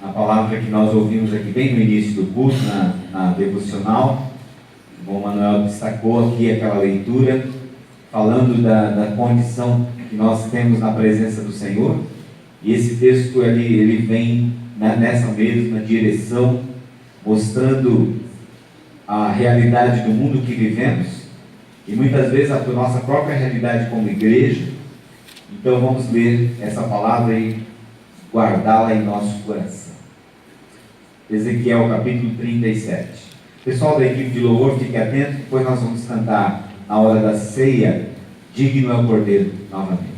a palavra que nós ouvimos aqui bem no início do culto, na devocional. O bom Manuel destacou aqui aquela leitura, falando da condição que nós temos na presença do Senhor. E esse texto ele vem nessa mesma direção, mostrando a realidade do mundo que vivemos, e muitas vezes a nossa própria realidade como igreja. Então vamos ler essa palavra e guardá-la em nosso coração. Ezequiel capítulo 37. Pessoal da equipe de louvor, fique atento, depois nós vamos cantar na hora da ceia, digno é o Cordeiro novamente.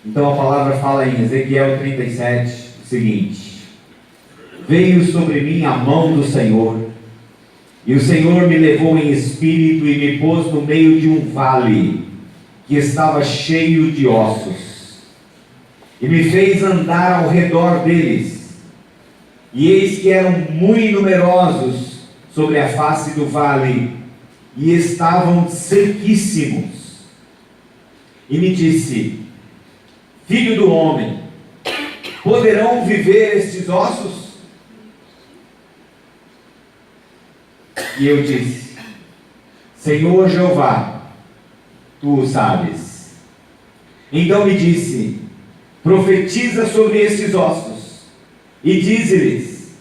Então a palavra fala em Ezequiel 37 o seguinte: veio sobre mim a mão do Senhor, e o Senhor me levou em espírito e me pôs no meio de um vale que estava cheio de ossos, e me fez andar ao redor deles, e eis que eram muito numerosos sobre a face do vale, e estavam sequíssimos. E me disse: filho do homem, poderão viver estes ossos? E eu disse: Senhor Jeová, tu o sabes. Então me disse: profetiza sobre estes ossos, e dize-lhes: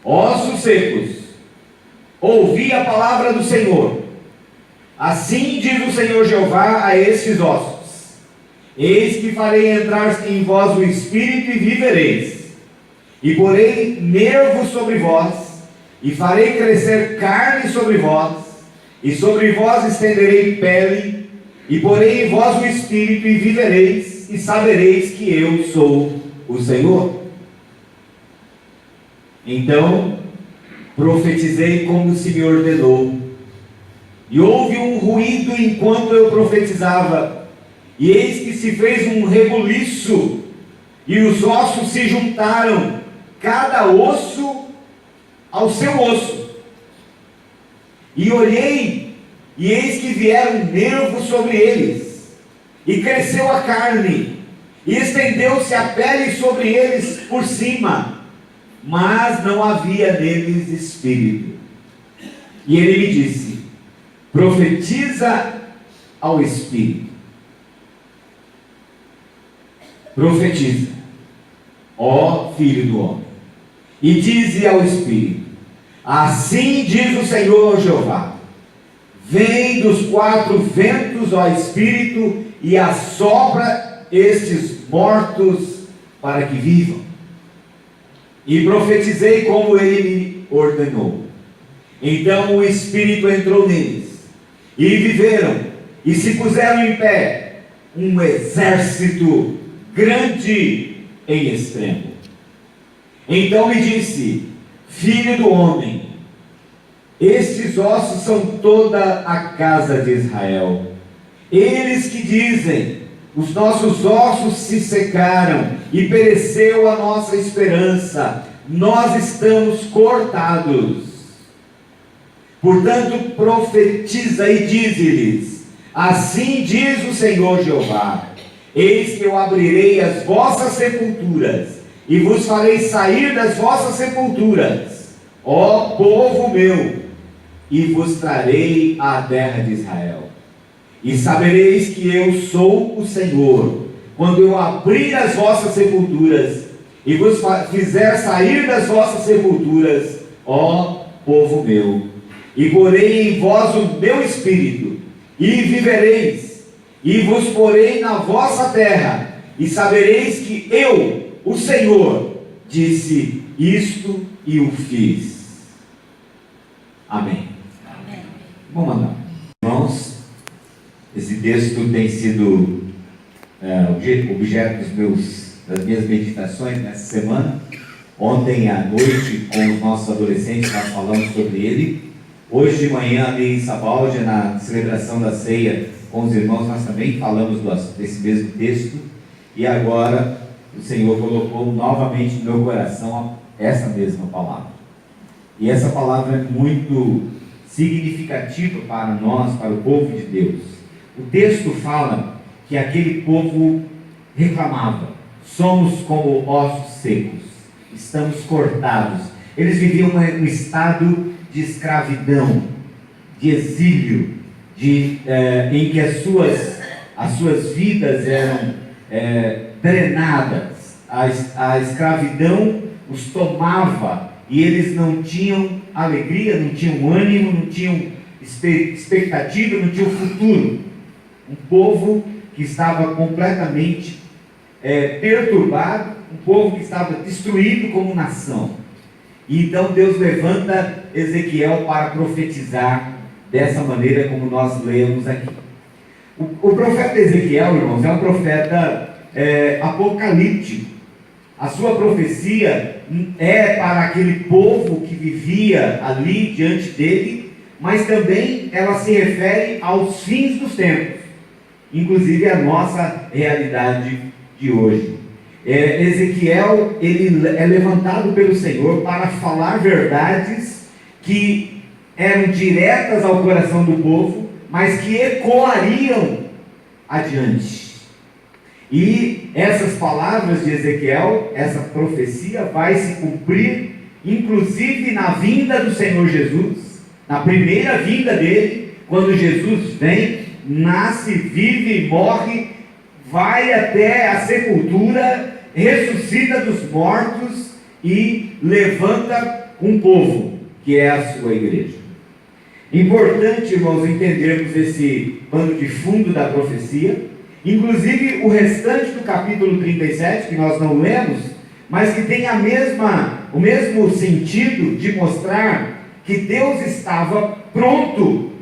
ossos secos, ouvi a palavra do Senhor. Assim diz o Senhor Jeová a estes ossos: eis que farei entrar em vós o espírito e vivereis, e porei nervos sobre vós, e farei crescer carne sobre vós, e sobre vós estenderei pele, e porei em vós o espírito e vivereis, e sabereis que eu sou o Senhor. Então profetizei como se me ordenou, e houve um ruído enquanto eu profetizava, e eis que se fez um rebuliço, e os ossos se juntaram, cada osso ao seu osso. E olhei, e eis que vieram nervos sobre eles, e cresceu a carne, e estendeu-se a pele sobre eles por cima, mas não havia neles espírito. E ele me disse: profetiza ao espírito. Profetiza, ó filho do homem, e dize ao espírito: assim diz o Senhor Jeová: vem dos quatro ventos, ó espírito, e assopra estes mortos para que vivam. E profetizei como ele me ordenou. Então o espírito entrou neles, e viveram, e se puseram em pé, um exército grande em extremo. Então me disse: filho do homem, estes ossos são toda a casa de Israel. Eles que dizem: os nossos ossos se secaram, e pereceu a nossa esperança, nós estamos cortados. Portanto profetiza e dize-lhes: assim diz o Senhor Jeová: eis que eu abrirei as vossas sepulturas, e vos farei sair das vossas sepulturas, ó povo meu, e vos trarei à terra de Israel. E sabereis que eu sou o Senhor, quando eu abrir as vossas sepulturas, e vos fizer sair das vossas sepulturas, ó povo meu, e porei em vós o meu espírito, e vivereis, e vos porei na vossa terra, e sabereis que eu, o Senhor, disse isto e o fiz. Amém. Amém. Vamos mandar. Irmãos, esse texto tem sido objeto das minhas meditações nessa semana. Ontem à noite, com os nossos adolescentes, nós falamos sobre ele. Hoje de manhã, ali em Sabaldia, na celebração da ceia com os irmãos, nós também falamos desse mesmo texto. E agora o Senhor colocou novamente no meu coração essa mesma palavra. E essa palavra é muito significativa para nós, para o povo de Deus. O texto fala que aquele povo reclamava, somos como ossos secos, estamos cortados. Eles viviam um estado de escravidão, de exílio, em que as suas vidas eram drenadas. A escravidão os tomava e eles não tinham alegria, não tinham ânimo, não tinham expectativa, não tinham futuro. Um povo que estava completamente perturbado, um povo que estava destruído como nação. E então Deus levanta Ezequiel para profetizar dessa maneira como nós lemos aqui. O profeta Ezequiel, irmãos, é um profeta apocalíptico. A sua profecia é para aquele povo que vivia ali diante dele, mas também ela se refere aos fins dos tempos, inclusive a nossa realidade de hoje. Ezequiel, ele é levantado pelo Senhor para falar verdades que eram diretas ao coração do povo, mas que ecoariam adiante. E essas palavras de Ezequiel, essa profecia vai se cumprir, inclusive na vinda do Senhor Jesus, na primeira vinda dele, quando Jesus vem, nasce, vive, morre, vai até a sepultura, ressuscita dos mortos e levanta um povo, que é a sua igreja. Importante, irmãos, entendermos esse pano de fundo da profecia, inclusive o restante do capítulo 37, que nós não lemos, mas que tem o mesmo sentido de mostrar que Deus estava pronto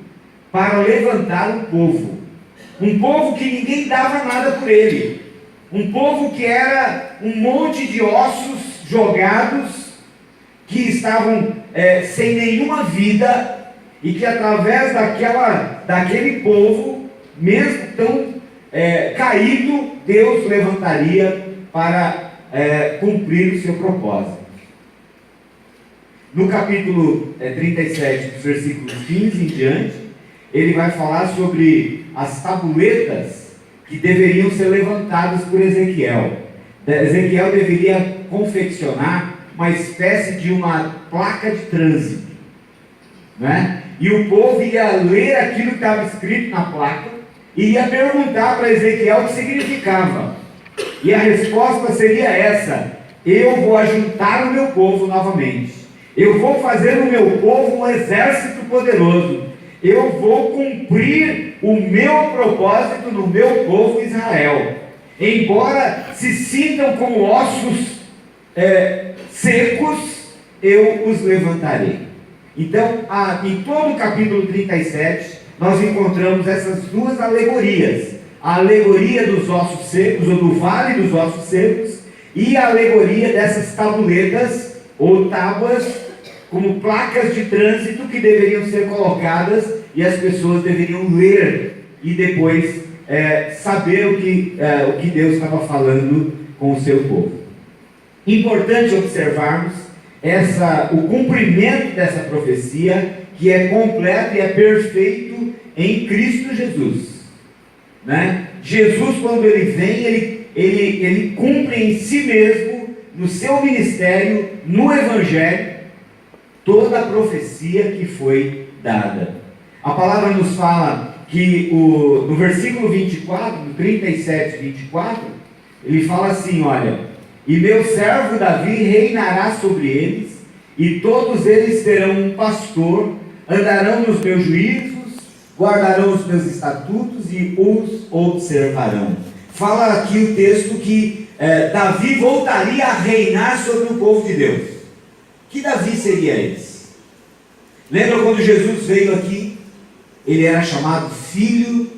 para levantar um povo que ninguém dava nada por ele, um povo que era um monte de ossos jogados, que estavam sem nenhuma vida, e que através daquele povo, mesmo tão caído, Deus levantaria para cumprir o seu propósito. No capítulo 37, dos versículos 15 em diante, ele vai falar sobre as tabuletas que deveriam ser levantadas por Ezequiel. Ezequiel deveria confeccionar uma espécie de uma placa de trânsito, né? E o povo ia ler aquilo que estava escrito na placa e ia perguntar para Ezequiel o que significava. E a resposta seria essa: eu vou ajuntar o meu povo novamente, eu vou fazer o meu povo um exército poderoso, eu vou cumprir o meu propósito no meu povo Israel. Embora se sintam como ossos secos, eu os levantarei. Então, em todo o capítulo 37, nós encontramos essas duas alegorias: a alegoria dos ossos secos, ou do vale dos ossos secos, e a alegoria dessas tabuletas, ou tábuas, como placas de trânsito que deveriam ser colocadas, e as pessoas deveriam ler, e depois saber o que Deus estava falando com o seu povo. Importante observarmos o cumprimento dessa profecia, que é completo e é perfeito em Cristo Jesus, né? Jesus, quando ele vem, ele cumpre em si mesmo, no seu ministério, no Evangelho, toda a profecia que foi dada. A palavra nos fala que no versículo 24, no 37, 24, ele fala assim: olha, e meu servo Davi reinará sobre eles, e todos eles terão um pastor, andarão nos meus juízos, guardarão os meus estatutos e os observarão. Fala aqui o texto que Davi voltaria a reinar sobre o povo de Deus. Que Davi seria esse? Lembra quando Jesus veio aqui? Ele era chamado filho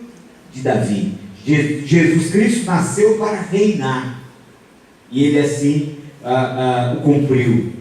de Davi. Jesus Cristo nasceu para reinar, e ele assim o cumpriu.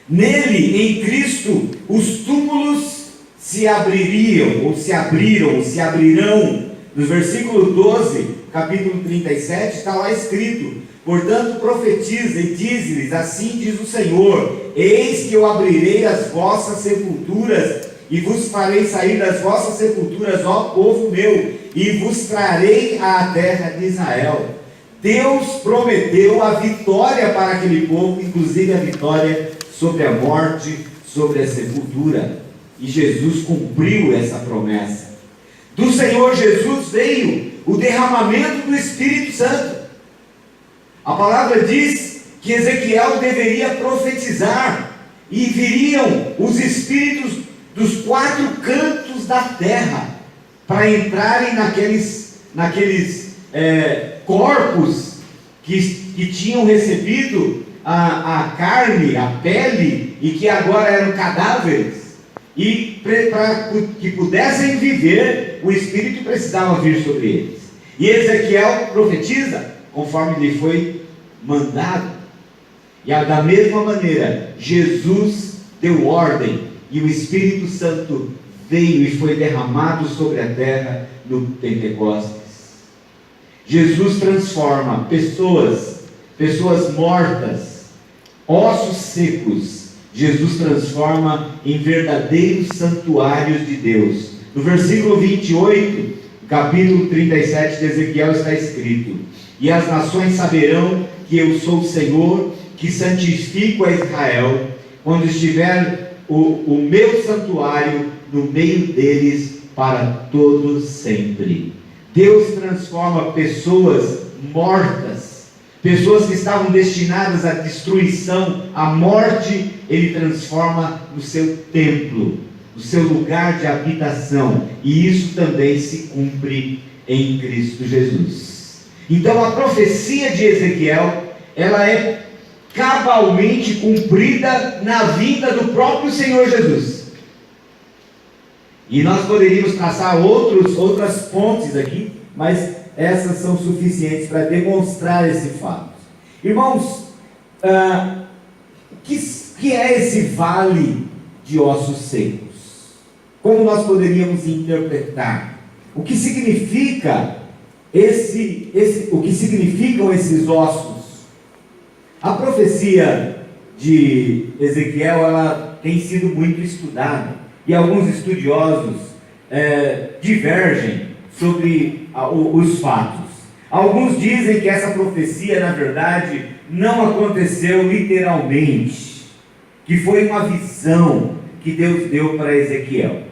Nele, em Cristo, os túmulos se abririam, ou se abriram, ou se abrirão. No versículo 12, capítulo 37, está lá escrito: portanto profetiza e diz-lhes, assim diz o Senhor, eis que eu abrirei as vossas sepulturas, e vos farei sair das vossas sepulturas, ó povo meu, e vos trarei à terra de Israel. Deus prometeu a vitória para aquele povo, inclusive a vitória sobre a morte, sobre a sepultura. E Jesus cumpriu essa promessa. Do Senhor Jesus veio o derramamento do Espírito Santo. A palavra diz que Ezequiel deveria profetizar, e viriam os espíritos dos 4 cantos da terra para entrarem naqueles corpos que tinham recebido a carne, a pele, e que agora eram cadáveres, e para que pudessem viver, o Espírito precisava vir sobre eles. E Ezequiel profetiza conforme lhe foi mandado. E da mesma maneira, Jesus deu ordem, e o Espírito Santo veio e foi derramado sobre a terra no Pentecostes. Jesus transforma pessoas mortas, ossos secos. Jesus transforma em verdadeiros santuários de Deus. No versículo 28, capítulo 37 de Ezequiel, está escrito: e as nações saberão que eu sou o Senhor, que santifico a Israel, quando estiver o meu santuário no meio deles para todo sempre. Deus transforma pessoas mortas, pessoas que estavam destinadas à destruição, à morte, Ele transforma no seu templo, no seu lugar de habitação, e isso também se cumpre em Cristo Jesus. Então a profecia de Ezequiel, ela é cabalmente cumprida na vinda do próprio Senhor Jesus. E nós poderíamos traçar outras pontes aqui, mas essas são suficientes para demonstrar esse fato. Irmãos, o que é esse vale de ossos secos? Como nós poderíamos interpretar? O que significa o que significam esses ossos? A profecia de Ezequiel, ela tem sido muito estudada, e alguns estudiosos divergem sobre os fatos. Alguns dizem que essa profecia, na verdade, não aconteceu literalmente, que foi uma visão que Deus deu para Ezequiel,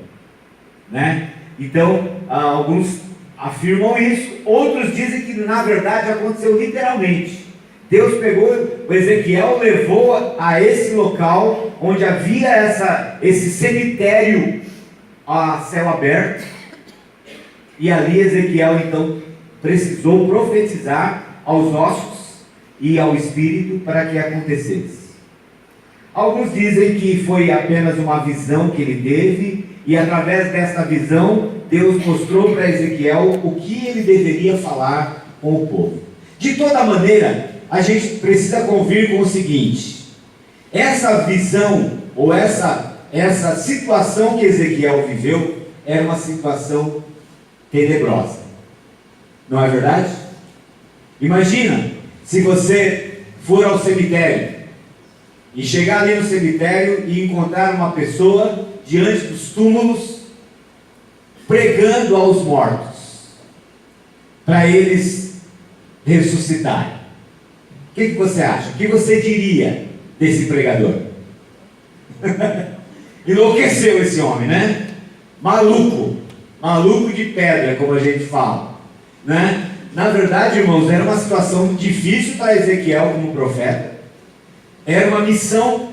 né? Então, alguns afirmam isso, outros dizem que na verdade aconteceu literalmente. Deus pegou o Ezequiel, levou a esse local onde havia esse cemitério a céu aberto, e ali Ezequiel então precisou profetizar aos ossos e ao espírito para que acontecesse. Alguns dizem que foi apenas uma visão que ele teve, e através dessa visão Deus mostrou para Ezequiel o que ele deveria falar com o povo. De toda maneira, a gente precisa convir com o seguinte: essa visão, ou essa situação que Ezequiel viveu, era uma situação tenebrosa, não é verdade? Imagina, se você for ao cemitério, e chegar ali no cemitério e encontrar uma pessoa diante dos túmulos, pregando aos mortos, para eles ressuscitarem. O que você acha? O que você diria desse pregador? Enlouqueceu esse homem, né? Maluco de pedra, como a gente fala, né? Na verdade, irmãos, era uma situação difícil para Ezequiel como profeta. Era uma missão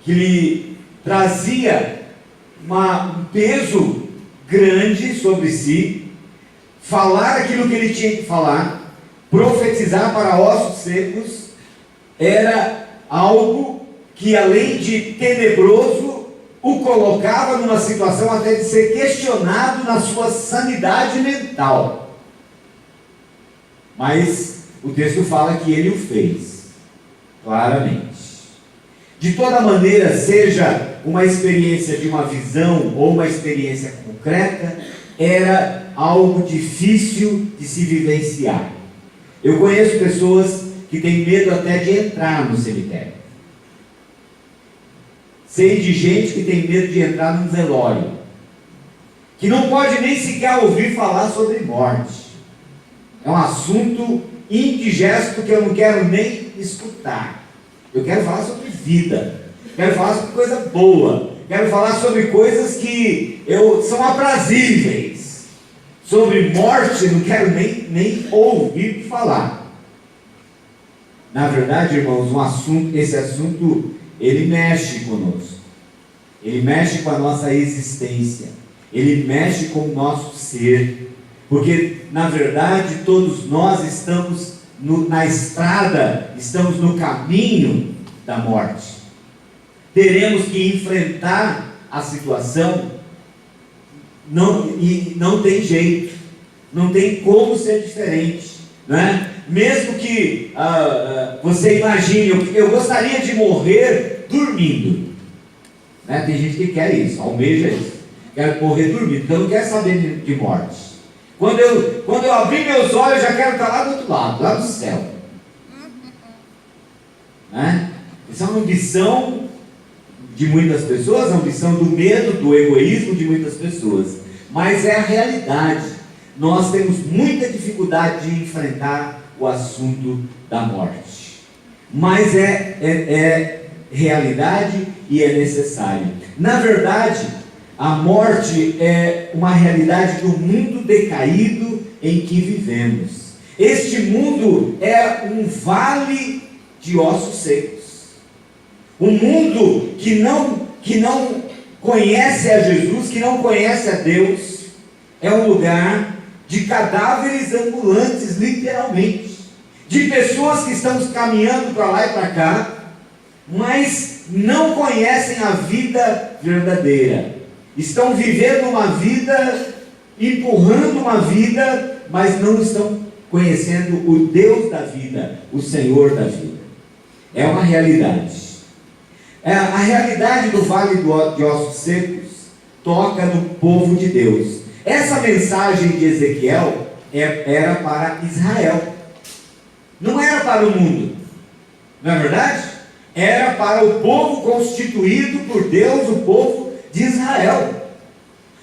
que lhe trazia um peso grande sobre si. Falar aquilo que ele tinha que falar, profetizar para ossos secos, era algo que, além de tenebroso, o colocava numa situação até de ser questionado na sua sanidade mental. Mas o texto fala que ele o fez, claramente. De toda maneira, seja uma experiência de uma visão ou uma experiência concreta, era algo difícil de se vivenciar. Eu conheço pessoas que têm medo até de entrar no cemitério. Sei de gente que tem medo de entrar num velório, que não pode nem sequer ouvir falar sobre morte. É um assunto indigesto que eu não quero nem escutar. Eu quero falar sobre vida, quero falar sobre coisa boa, quero falar sobre coisas que são aprazíveis. Sobre morte não quero nem ouvir falar. Na verdade, irmãos, esse assunto, ele mexe conosco. Ele mexe com a nossa existência. Ele mexe com o nosso ser. Porque, na verdade, todos nós estamos na estrada, estamos no caminho da morte. Teremos que enfrentar a situação, e não tem jeito, não tem como ser diferente, né? Mesmo que você imagine, eu gostaria de morrer dormindo, né? Tem gente que quer isso, almeja isso, quer morrer dormindo, então não quer saber de morte. Quando eu abrir meus olhos, eu já quero estar lá do outro lado, lá no céu, né? Essa é uma ambição de muitas pessoas, a ambição do medo, do egoísmo de muitas pessoas, mas é a realidade. Nós temos muita dificuldade de enfrentar o assunto da morte, mas é realidade e é necessário. Na verdade, a morte é uma realidade do mundo decaído em que vivemos. Este mundo é um vale de ossos secos. Um mundo que não conhece a Jesus, que não conhece a Deus, é um lugar de cadáveres ambulantes, literalmente, de pessoas que estão caminhando para lá e para cá, mas não conhecem a vida verdadeira, estão vivendo uma vida, empurrando uma vida, mas não estão conhecendo o Deus da vida, o Senhor da vida. É uma realidade. A realidade do vale de ossos secos toca no povo de Deus. Essa mensagem de Ezequiel era para Israel, não era para o mundo, não é verdade? Era para o povo constituído por Deus, o povo de Israel,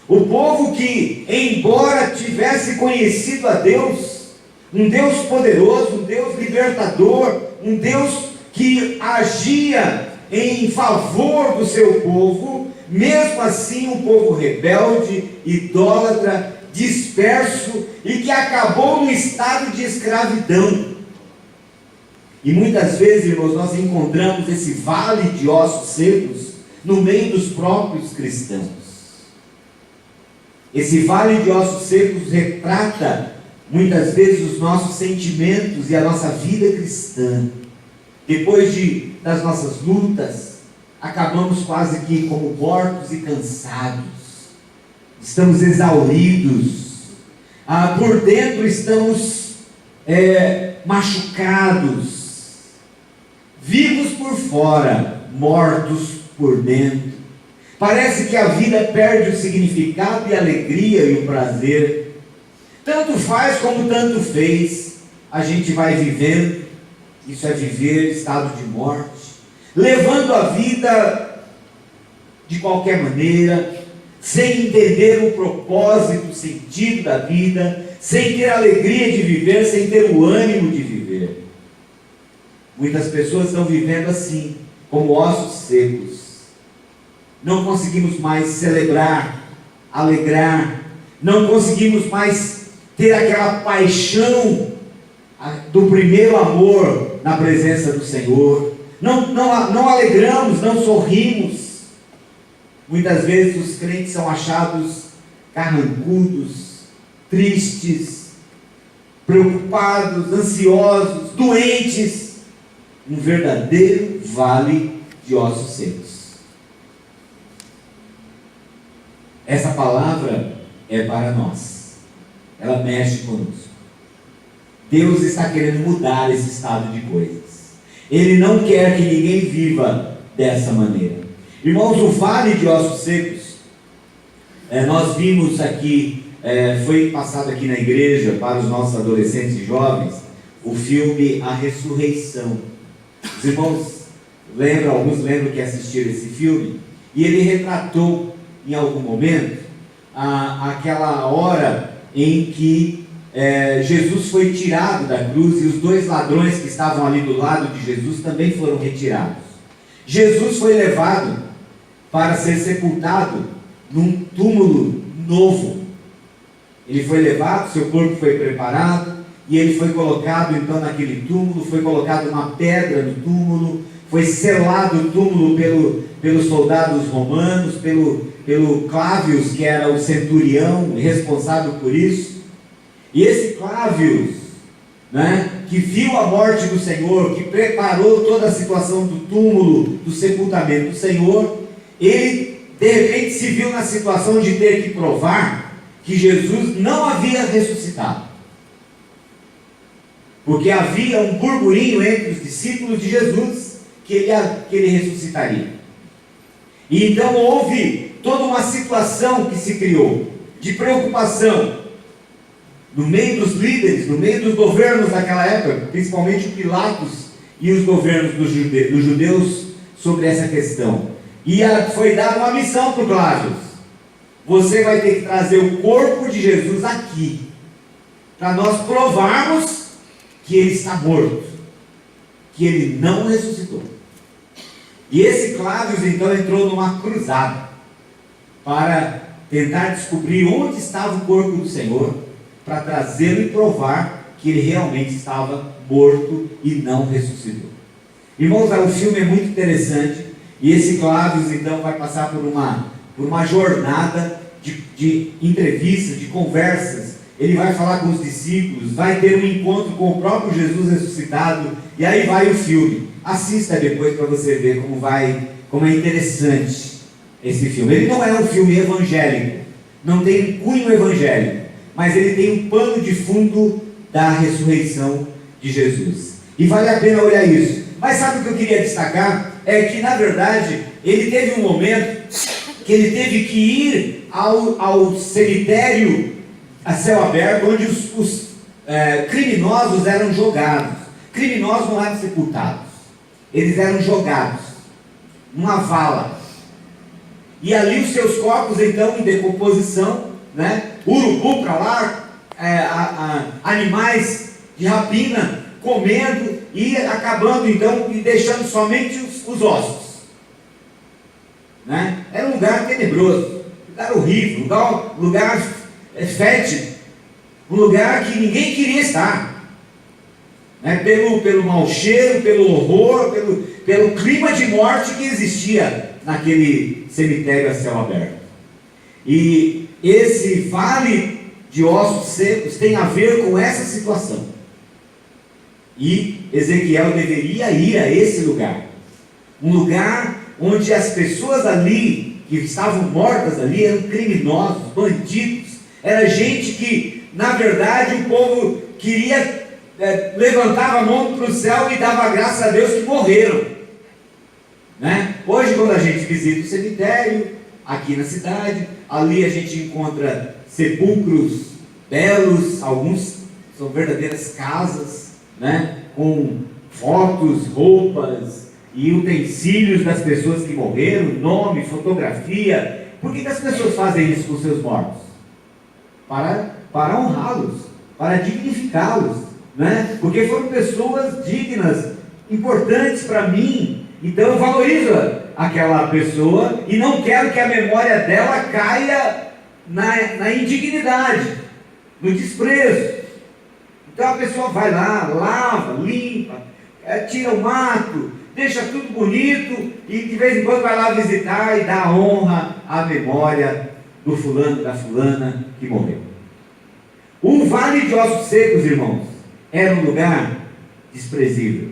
o povo que, embora tivesse conhecido a Deus, um Deus poderoso, um Deus libertador, um Deus que agia em favor do seu povo, mesmo assim um povo rebelde, idólatra, disperso e que acabou no estado de escravidão. E muitas vezes, irmãos, nós encontramos esse vale de ossos secos no meio dos próprios cristãos. Esse vale de ossos secos retrata muitas vezes os nossos sentimentos e a nossa vida cristã. Depois das nossas lutas, acabamos quase que como mortos e cansados, estamos exauridos, por dentro estamos machucados, vivos por fora, mortos por dentro. Parece que a vida perde o significado e a alegria e o prazer. Tanto faz como tanto fez, a gente vai vivendo. Isso é viver estado de morte, levando a vida de qualquer maneira, sem entender o propósito, o sentido da vida, sem ter a alegria de viver, sem ter o ânimo de viver. Muitas pessoas estão vivendo assim, como ossos secos. Não conseguimos mais celebrar, alegrar, não conseguimos mais ter aquela paixão do primeiro amor na presença do Senhor, não alegramos, não sorrimos. Muitas vezes os crentes são achados carrancudos, tristes, preocupados, ansiosos, doentes, um verdadeiro vale de ossos secos. Essa palavra é para nós, ela mexe conosco. Deus está querendo mudar esse estado de coisas. Ele não quer que ninguém viva dessa maneira. Irmãos, o vale de ossos secos, nós vimos aqui, foi passado aqui na igreja para os nossos adolescentes e jovens, o filme A Ressurreição. Os irmãos alguns lembram que assistiram esse filme, e ele retratou em algum momento aquela hora em que Jesus foi tirado da cruz e os 2 ladrões que estavam ali do lado de Jesus também foram retirados. Jesus foi levado para ser sepultado num túmulo novo. Ele foi levado, seu corpo foi preparado e ele foi colocado então naquele túmulo, foi colocado uma pedra no túmulo, foi selado o túmulo pelos soldados romanos, pelo Clávius, que era o centurião responsável por isso. E esse Clávius, né, que viu a morte do Senhor, que preparou toda a situação do túmulo, do sepultamento do Senhor, ele de repente se viu na situação de ter que provar que Jesus não havia ressuscitado, porque havia um burburinho entre os discípulos de Jesus que ele ressuscitaria. E então houve toda uma situação que se criou de preocupação no meio dos líderes, no meio dos governos daquela época, principalmente o Pilatos e os governos dos judeus sobre essa questão. E foi dada uma missão para o Clávius: você vai ter que trazer o corpo de Jesus aqui, para nós provarmos que ele está morto, que ele não ressuscitou. E esse Clávius então entrou numa cruzada para tentar descobrir onde estava o corpo do Senhor, para trazê-lo e provar que ele realmente estava morto e não ressuscitou. Irmãos, o filme é muito interessante, e esse Clávius então vai passar por uma jornada de entrevistas, de conversas. Ele vai falar com os discípulos, vai ter um encontro com o próprio Jesus ressuscitado, e aí vai o filme. Assista depois para você ver como é interessante esse filme. Ele não é um filme evangélico, não tem um cunho evangélico, mas ele tem um pano de fundo da ressurreição de Jesus. E vale a pena olhar isso. Mas sabe o que eu queria destacar? É que na verdade ele teve um momento que ele teve que ir ao cemitério a céu aberto, onde os criminosos eram jogados. Criminosos não eram sepultados, eles eram jogados numa vala. E ali os seus corpos então em decomposição, né? Urubu para lá, animais de rapina comendo e acabando então e deixando somente os ossos, né? Era um lugar tenebroso, lugar horrível, lugar fétido, um lugar que ninguém queria estar, né? Pelo mau cheiro, pelo horror, pelo clima de morte que existia naquele cemitério a céu aberto. E esse vale de ossos secos tem a ver com essa situação. E Ezequiel deveria ir a esse lugar, um lugar onde as pessoas ali, que estavam mortas ali, eram criminosos, bandidos, era gente que, na verdade, o povo queria, levantava a mão para o céu e dava graças a Deus que morreram, né? Hoje, quando a gente visita o cemitério, aqui na cidade, ali a gente encontra sepulcros belos, alguns são verdadeiras casas, né? Com fotos, roupas e utensílios das pessoas que morreram, nome, fotografia. Por que as pessoas fazem isso com seus mortos? Para honrá-los, para dignificá-los, né? Porque foram pessoas dignas, importantes para mim. Então eu valorizo aquela pessoa e não quero que a memória dela caia na indignidade, no desprezo. Então a pessoa vai lá, lava, limpa, tira o mato, deixa tudo bonito e de vez em quando vai lá visitar e dá honra à memória do fulano, da fulana que morreu. O vale de ossos secos, irmãos, era um lugar desprezível.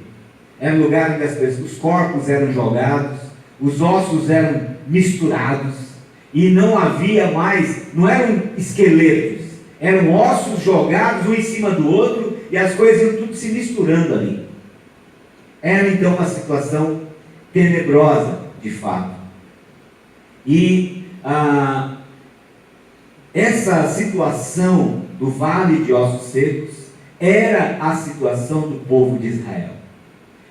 Era um lugar onde os corpos eram jogados, os ossos eram misturados e não havia mais, não eram esqueletos, eram ossos jogados um em cima do outro e as coisas iam tudo se misturando ali. Era então uma situação tenebrosa, de fato. E essa situação do vale de ossos secos era a situação do povo de Israel.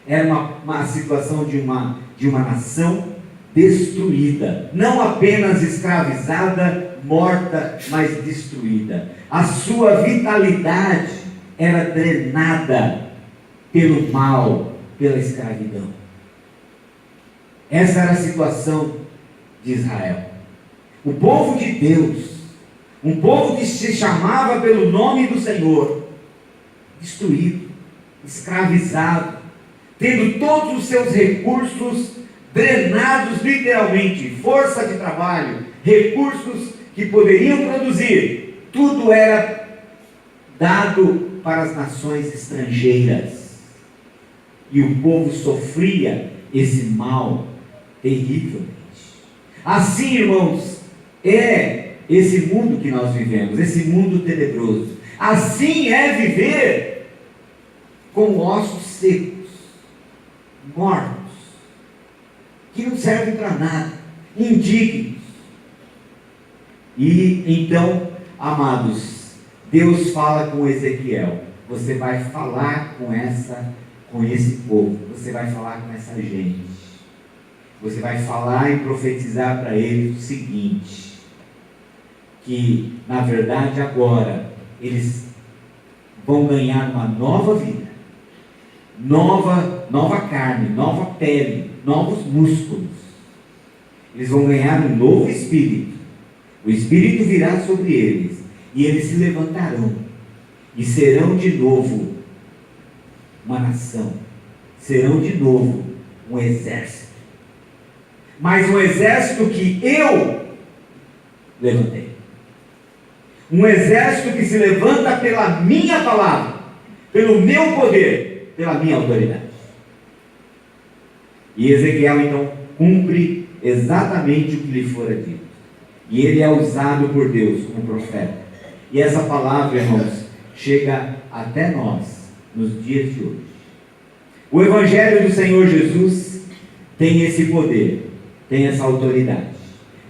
Era uma situação de uma nação destruída, não apenas escravizada morta, mas destruída. A sua vitalidade era drenada pelo mal, pela escravidão. Essa era a situação de Israel. O povo de Deus, um povo que se chamava pelo nome do Senhor, destruído, escravizado, tendo todos os seus recursos drenados literalmente, força de trabalho, recursos que poderiam produzir, tudo era dado para as nações estrangeiras. E o povo sofria esse mal terrivelmente. Assim, irmãos, é esse mundo que nós vivemos, esse mundo tenebroso. Assim é viver com ossos secos, mortos, que não servem para nada, indignos. E então, amados, Deus fala com Ezequiel: você vai falar com esse povo, você vai falar com essa gente, você vai falar e profetizar para eles o seguinte, que na verdade agora eles vão ganhar uma nova vida, nova carne, nova pele, novos músculos. Eles vão ganhar um novo espírito. O espírito virá sobre eles e eles se levantarão e serão de novo uma nação, serão de novo um exército, mas um exército que eu levantei, um exército que se levanta pela minha palavra, pelo meu poder, pela minha autoridade. E Ezequiel então cumpre exatamente o que lhe fora dito, e ele é usado por Deus como profeta. E essa palavra, irmãos, chega até nós nos dias de hoje. O Evangelho do Senhor Jesus tem esse poder, tem essa autoridade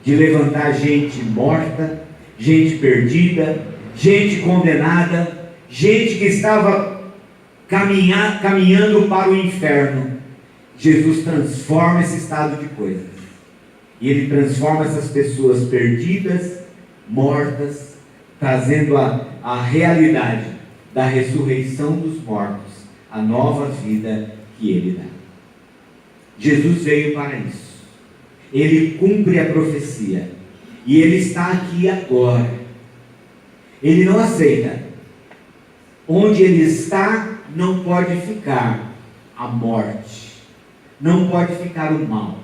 de levantar gente morta, gente perdida, gente condenada, gente que estava caminhando para o inferno. Jesus transforma esse estado de coisas, e Ele transforma essas pessoas perdidas, mortas, trazendo a realidade da ressurreição dos mortos, a nova vida que Ele dá. Jesus veio para isso. Ele cumpre a profecia. E Ele está aqui agora. Ele não aceita. Onde Ele está, não pode ficar a morte. Não pode ficar o mal.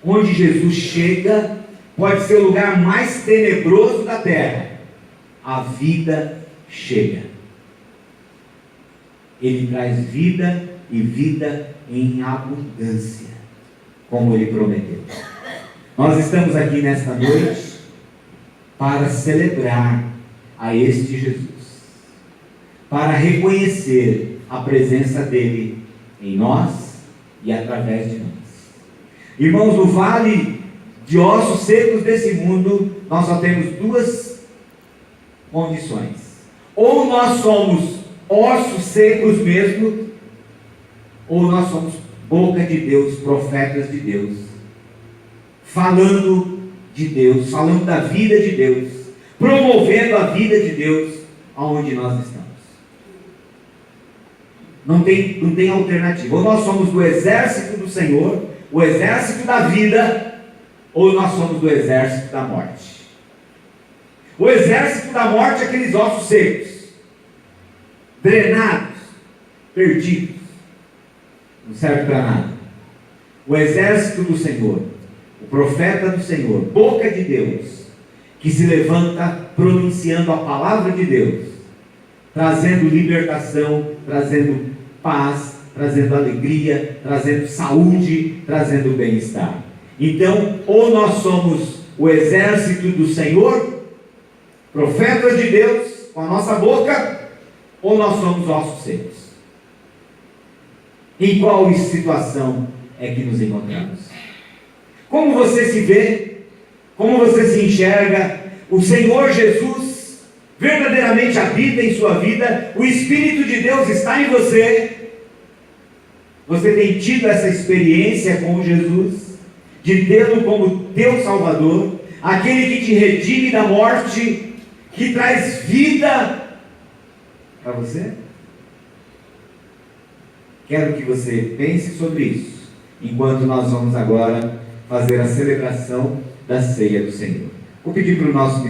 Onde Jesus chega, pode ser o lugar mais tenebroso da terra. A vida chega. Ele traz vida, e vida em abundância, como Ele prometeu. Nós estamos aqui nesta noite para celebrar a este Jesus, para reconhecer a presença dEle em nós e através de nós. Irmãos, no vale de ossos secos desse mundo, nós só temos duas condições: ou nós somos ossos secos mesmo, ou nós somos boca de Deus, profetas de Deus, falando de Deus, falando da vida de Deus, promovendo a vida de Deus aonde nós estamos. Não tem alternativa. Ou nós somos do exército do Senhor, o exército da vida, ou nós somos do exército da morte. O exército da morte é aqueles ossos secos, drenados, perdidos, não serve para nada. O exército do Senhor, o profeta do Senhor, boca de Deus, que se levanta pronunciando a palavra de Deus, trazendo libertação, trazendo paz, trazendo alegria, trazendo saúde, trazendo bem-estar. Então, ou nós somos o exército do Senhor, profetas de Deus, com a nossa boca, ou nós somos ossos secos. Em qual situação é que nos encontramos? Como você se vê? Como você se enxerga? O Senhor Jesus verdadeiramente habita em sua vida? O Espírito de Deus está em você? Você tem tido essa experiência com Jesus, de tê-lo como teu Salvador? aquele que te redime da morte, que traz vida para você? Quero que você pense sobre isso, enquanto nós vamos agora fazer a celebração da ceia do Senhor. Vou pedir para o nosso